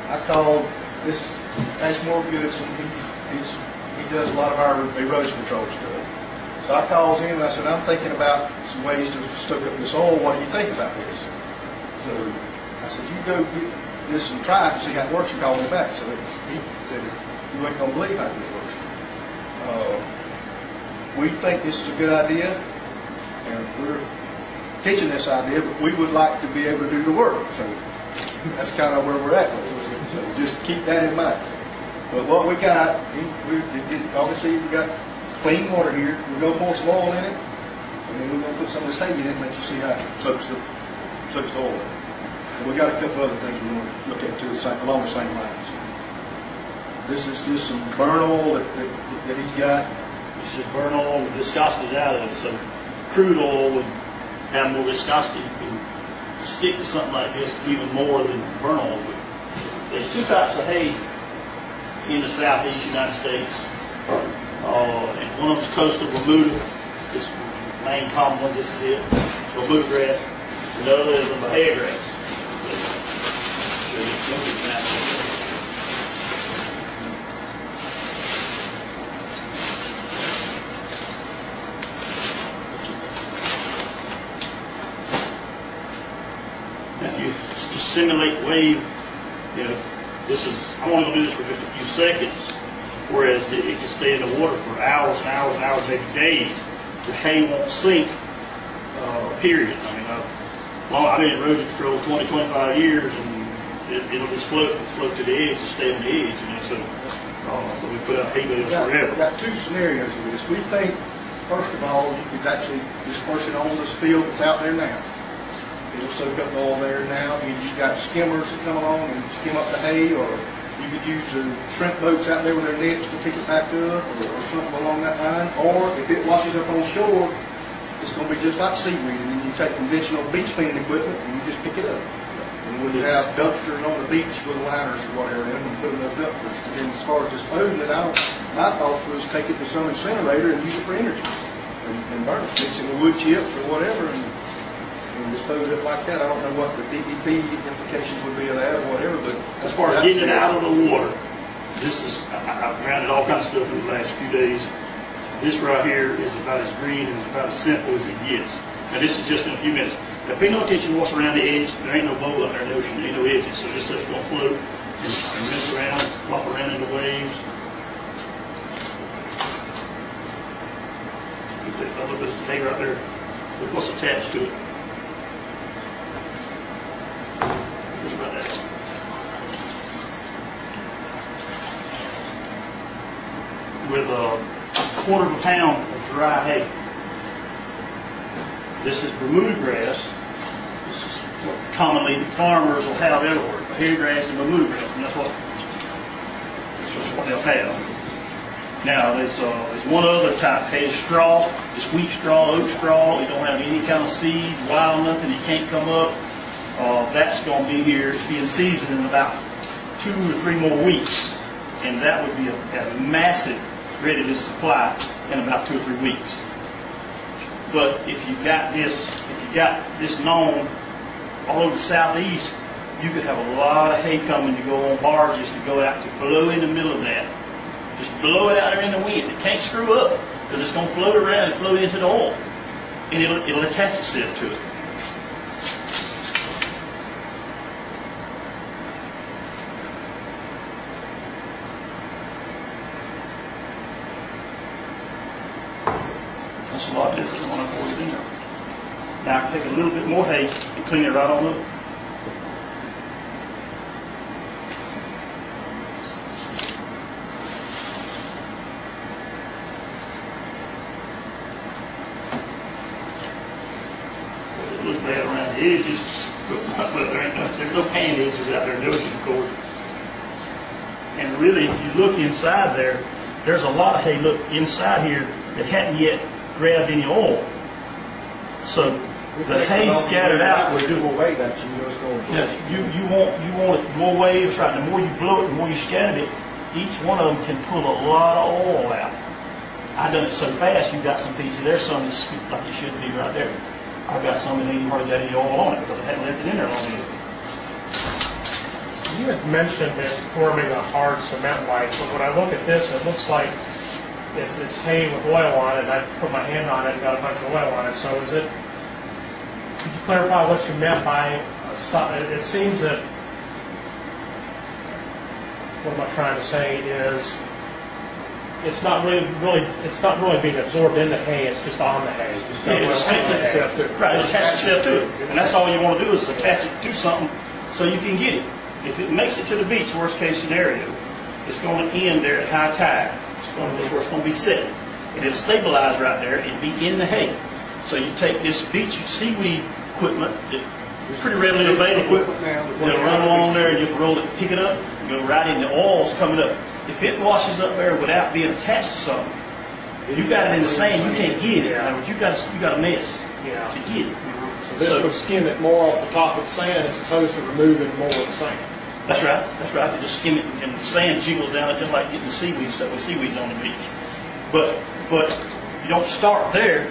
I called this Ashmore Goodson. He does a lot of our erosion control stuff. So I calls him and I said, I'm thinking about some ways to stoke up this oil. What do you think about this? So I said, you go get this and try it and see how it works. He called me back. So he said, you ain't gonna believe how it works. We think this is a good idea, and we're teaching this idea, but we would like to be able to do the work. So that's kind of where we're at with it. So just keep that in mind. But what we got, obviously we got clean water here. We're going to pour some oil in it, and then we're going to put some of this hay in it and let you see how it soaks the oil. And we got a couple other things we want to look at too, along the same lines. This is just some burn oil that he's got. It's just burn oil with viscosity out of it. So crude oil would have more viscosity and stick to something like this even more than burn oil would. There's two types of hay in the southeast United States. And one of them is coastal Bermuda. This is the main common one. This is it. Bermuda grass. And the other is the Bahia grass. Show you an example. If you just simulate wave, this is, I'm only going to do this for just a few seconds, whereas it can stay in the water for hours and hours and hours, maybe days. The hay won't sink, period. I mean, I've been in erosion control 20, 25 years, and it'll just float to the edge and stay on the edge, so we put out hay bales forever. We've got two scenarios with this. We think, first of all, you could actually disperse it on this field that's out there now. It'll soak up the oil there now. You've got skimmers that come along and skim up the hay, or you could use the shrimp boats out there with their nets to pick it back up, or something along that line. Or if it washes up on shore, it's going to be just like seaweed. And then you take conventional beach cleaning equipment and you just pick it up. And we'll have dumpsters on the beach with liners or whatever in them and put in those dumpsters. And as far as disposing it, my thoughts was take it to some incinerator and use it for energy and burn it, mix it with wood chips or whatever, and dispose of it like that. I don't know what the DEP implications would be of that or whatever, but as far as getting it out of the water, this is, I've grounded all kinds of stuff in the last few days. This right here is about as green and about as simple as it gets. Now this is just in a few minutes. Now pay no attention to what's around the edge. There ain't no bowl out there in the ocean. There ain't no edges, so this stuff's going to float and mess around, flop around in the waves. You take a little bit of hay right there. Look what's attached to it. With a quarter of a pound of dry hay. This is Bermuda grass. This is what commonly the farmers will have everywhere. Bahia grass and Bermuda grass, and that's what they'll have. Now there's one other type of hay, straw. It's wheat straw, oat straw. You don't have any kind of seed, wild nothing. It can't come up. That's going to be here. It's being seasoned in about 2 or 3 more weeks, and that would be a massive ready to supply in about 2 or 3 weeks. But if you got this known all over the southeast, you could have a lot of hay coming to go on barges to go out to blow in the middle of that. Just blow it out there in the wind. It can't screw up because it's going to float around and float into the oil, and it'll attach itself to it. That's a lot different than when I poured it in there. Now I can take a little bit more hay and clean it right on up. It looks bad around the edges, but there's no pan edges out there in the ocean, of course. And really, if you look inside there, there's a lot of hay, look, inside here that hadn't yet grabbed any oil. So the hay scattered out would do away that you want it more waves, right? The more you blow it, the more you scatter it. Each one of them can pull a lot of oil out. I done it so fast. You got some pieces there, some that's scooped like it should be right there. I've got some that ain't hardly got any oil on it because I hadn't left it in there long enough. You had mentioned it forming a hard cement white, but when I look at this, it looks like it's hay with oil on it, and I put my hand on it and got a bunch of oil on it. So is it, could you clarify what you meant by, it seems that, what am I trying to say is, it's not really being absorbed in the hay, it's just on the hay. It's attached itself to it. And that's all you want to do is attach it to something so you can get it. If it makes it to the beach, worst case scenario, it's going to end there at high tide. That's where it's going to be set. And it'll stabilize right there and be in the hay. So you take this beach seaweed equipment, it's pretty readily available. They'll run along there and just roll it, pick it up, and go right in. The oil's coming up. If it washes up there without being attached to something, you got it in the sand, you can't get it. In other words, you got a mess to get it. So this would skim it more off the top of the sand as opposed to removing more of the sand. That's right. That's right. You just skim it, and the sand jiggles down it just like getting the seaweed stuff with seaweeds on the beach. But you don't start there.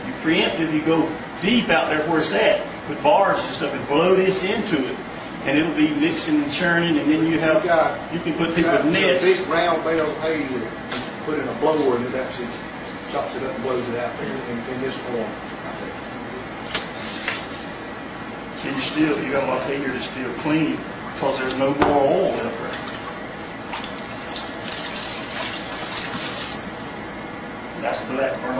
You preemptive. You go deep out there where it's at with bars and stuff, and blow this into it, and it'll be mixing and churning. And then you can put people with nets. Big round bale of hay that you put in a blower, and it actually chops it up and blows it out there in this form. And you got a lot of hay here that's still clean because there's no more oil left there. That's black burn.